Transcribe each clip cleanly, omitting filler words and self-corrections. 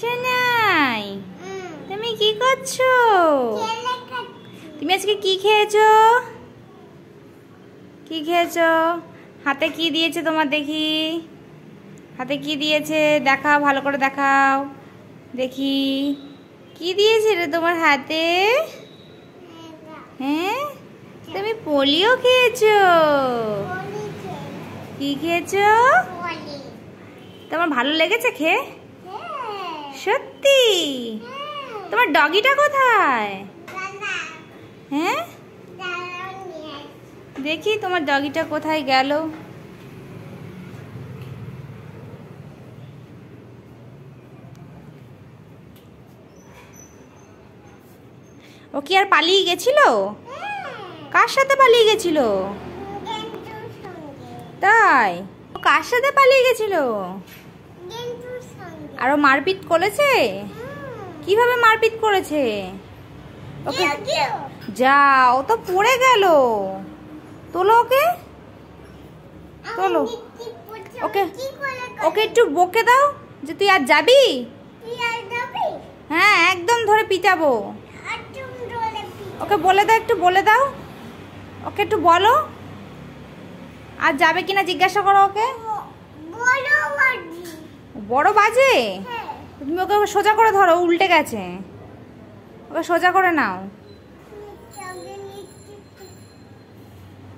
সোনাই, তুমি কি করছো? তুমি আজকে কি খেয়েছো? কি খেয়েছো? হাতে কি দিয়েছে তোমার দেখি? হাতে কি দিয়েছে দেখাও, ভালো করে দেখাও দেখি। কি দিয়েছে রে তোমার হাতে? হ্যাঁ, তুমি পোলিও খেয়েছো? কি খেয়েছো? তোমার ভালো লেগেছে খেয়ে? সত্যি? তোমার ডগিটা কোথায়? হ্যাঁ, দেখি তোমার ডগিটা কোথায় গেল। ও কি আর পালিয়ে গেছিল? কার সাথে পালিয়ে গেছিল? তাই? ও কার সাথে পালিয়ে গেছিল? আর ও মারপিট করেছে? কিভাবে মারপিট করেছে? ওকে যা, ও তো পড়ে গেল। তোলো ওকে, তোলো ওকে। ওকে একটু বকে দাও যে তুই আর যাবি। হ্যাঁ, একদম ধরে পিটাবো। ওকে বলে দাও, একটু বলে দাও ওকে, একটু বলো আর যাবে কিনা জিজ্ঞাসা করো ওকে। বড় বাজে? তুমি ওকে সোজা করে ধরো, উল্টে গেছে। ওকে সোজা করে নাও।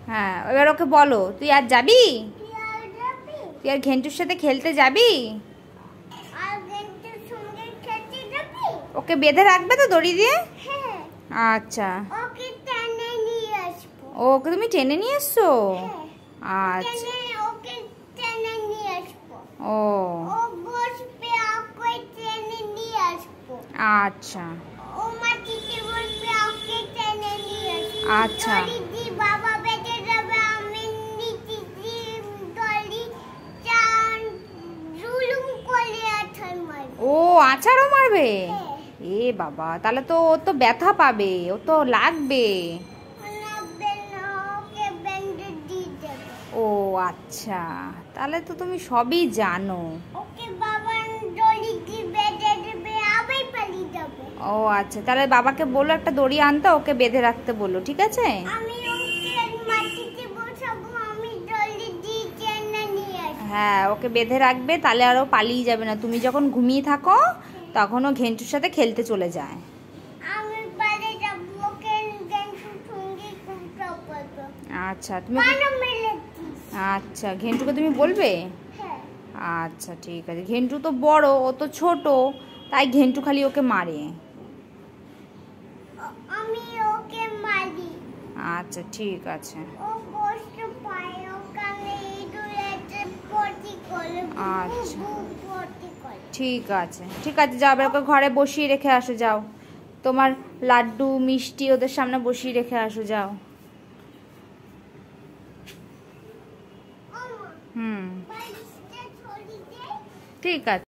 হ্যাঁ, এবার ওকে বলো তুই আর যাবি? তুই আর ঘেন্টুর সাথে খেলতে যাবি? ওকে বেঁধে রাখবে তো দড়ি দিয়ে? আচ্ছা, ওকে তুমি টেনে নিয়ে এসছো? আচ্ছা, ও আচ্ছা আচ্ছা ও আছাড়ও মারবে? এ বাবা, তাহলে তো ও তো ব্যথা পাবে, ও তো লাগবে। ও আচ্ছা, তাহলে তো তুমি সবই জানো। ও আচ্ছা, তাহলে বাবাকে বলো একটা দড়ি আনতে, ওকে বেঁধে রাখতে বলো, ঠিক আছে? হ্যাঁ, ওকে বেঁধে রাখবে, তাহলে আরও পালিয়ে যাবে না। তুমি যখন ঘুমিয়ে থাকো তখন ও ঘেন্টুর সাথে খেলতে চলে যায়। আচ্ছা, তুমি আচ্ছা ঘেন্টুকে তুমি বলবে? আচ্ছা ঠিক আছে। ঘেন্টু তো বড়, ও তো ছোট, তাই ঘেন্টু খালি ওকে মারে। আচ্ছা ঠিক আছে। আচ্ছা ঠিক আছে, ঠিক আছে, যাও এবার ওকে ঘরে বসিয়ে রেখে আসো, যাও তোমার লাড্ডু মিষ্টি ওদের সামনে বসিয়ে রেখে আসো, যাও। ঠিক আছে।